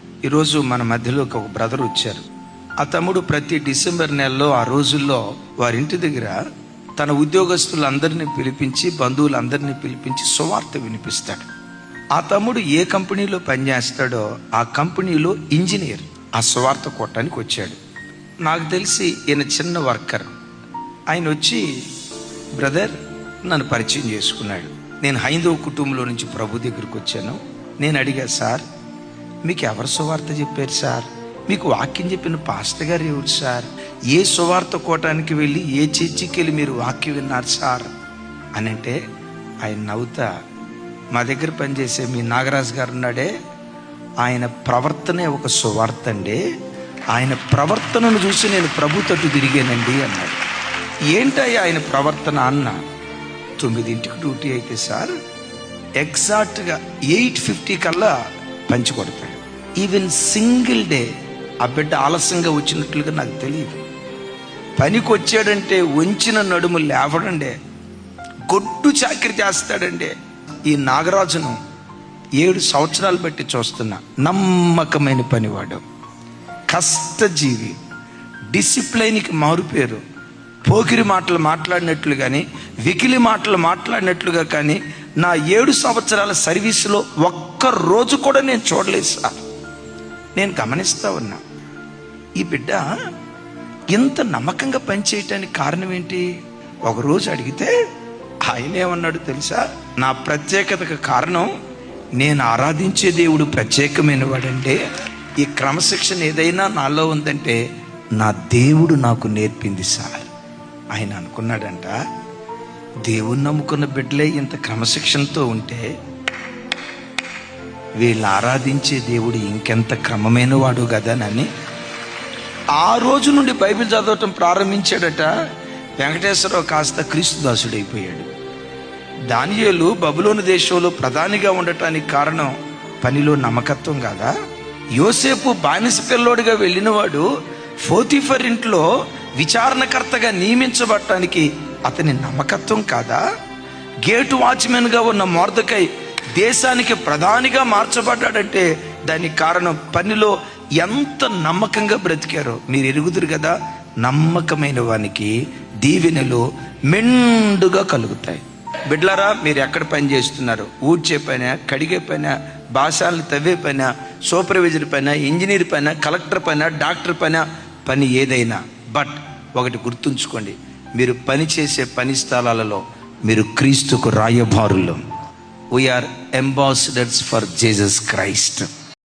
ఈరోజు మన మధ్యలోకి ఒక బ్రదర్ వచ్చారు. ఆ తమ్ముడు ప్రతి డిసెంబర్ నెలలో ఆ రోజుల్లో వారింటి దగ్గర తన ఉద్యోగస్తులందరినీ పిలిపించి, బంధువులందరినీ పిలిపించి సువార్త వినిపిస్తాడు. ఆ తమ్ముడు ఏ కంపెనీలో పనిచేస్తాడో ఆ కంపెనీలో ఇంజనీర్ ఆ సువార్త కొట్టడానికి వచ్చాడు. నాకు తెలిసి ఈయన చిన్న వర్కర్. ఆయన వచ్చి, బ్రదర్ నన్ను పరిచయం చేసుకున్నాడు. నేను హైందవ కుటుంబంలో నుంచి ప్రభు దగ్గరికి వచ్చాను. నేను అడిగా, సార్ మీకు ఎవరు సువార్త చెప్పారు సార్? మీకు వాక్యం చెప్పిన పాస్టర్ గారు ఎవరు సార్? ఏ సువార్త కోటానికి వెళ్ళి ఏ చర్చికి వెళ్ళి మీరు వాక్యం విన్నారు సార్ అని అంటే, ఆయన నవ్వుతా, మా దగ్గర పనిచేసే మీ నాగరాజు గారు ఉన్నాడే, ఆయన ప్రవర్తనే ఒక సువార్త అండి. ఆయన ప్రవర్తనను చూసి నేను ప్రభు తట్టు తిరిగానండి అన్నాడు. ఏంటయ్యా ఆయన ప్రవర్తన అన్న? 9ంటికి డ్యూటీ అయితే సార్ ఎగ్జాక్ట్గా 8:50 కల్లా పంచి కొడతాడు. ఈవెన్ సింగిల్ డే ఆ బిడ్డ ఆలస్యంగా వచ్చినట్లుగా నాకు తెలియదు. పనికి వచ్చాడంటే వంచిన నడుము లేవడండే, గొడ్డు చాకరీ చేస్తాడండి. ఈ నాగరాజును 7 సంవత్సరాలు బట్టి చూస్తున్నా. నమ్మకమైన పనివాడు, కష్టజీవి, డిసిప్లైన్కి మారుపేరు. పోకిరి మాటలు మాట్లాడినట్లు కానీ, వికిలి మాటలు మాట్లాడినట్లుగా కానీ నా 7 సంవత్సరాల సర్వీసులో ఒక్క రోజు కూడా నేను చూడలేదు సార్. నేను గమనిస్తూ ఉన్నా, ఈ బిడ్డ ఇంత నమ్మకంగా పనిచేయటానికి కారణం ఏంటి? ఒకరోజు అడిగితే ఆయన ఏమన్నాడు తెలుసా? నా ప్రత్యేకతకు కారణం నేను ఆరాధించే దేవుడు ప్రత్యేకమైన వాడంటే, ఈ క్రమశిక్షణ ఏదైనా నాలో ఉందంటే నా దేవుడు నాకు నేర్పింది సార్. ఆయన అనుకున్నాడంట, దేవుని నమ్ముకున్న బిడ్డలే ఇంత క్రమశిక్షణతో ఉంటే వీళ్ళు ఆరాధించే దేవుడు ఇంకెంత క్రమమైన వాడు కదానని ఆ రోజు నుండి బైబిల్ చదవటం ప్రారంభించాడట. వెంకటేశ్వరరావు కాస్త క్రీస్తుదాసుడైపోయాడు. దానియేలు బబులోను దేశంలో ప్రధానిగా ఉండటానికి కారణం పనిలో నమ్మకత్వం కాదా? యోసేపు బానిస పిల్లోడిగా వెళ్ళినవాడు పోతీఫర్ ఇంట్లో విచారణకర్తగా నియమించబడటానికి అతని నమ్మకత్వం కాదా? గేటు వాచ్మెన్గా ఉన్న మొర్దెకై దేశానికి ప్రధానిగా మార్చబడ్డాడంటే దానికి కారణం పనిలో ఎంత నమ్మకంగా బ్రతికారో మీరు ఎరుగుదురు కదా. నమ్మకమైన వానికి దీవెనలు మెండుగా కలుగుతాయి. బిడ్లారా, మీరు ఎక్కడ పని చేస్తున్నారు? ఊడ్చే పైన, కడిగే పైన, బాసాలను తవ్వే పైన, సూపర్వైజర్ పైన, ఇంజనీర్ పైన, కలెక్టర్ పైన, డాక్టర్ పైన, పని ఏదైనా. బట్ ఒకటి గుర్తుంచుకోండి, మీరు పని చేసే పని స్థలాలలో మీరు క్రీస్తుకు రాయబారులు. We are ambassadors for Jesus Christ.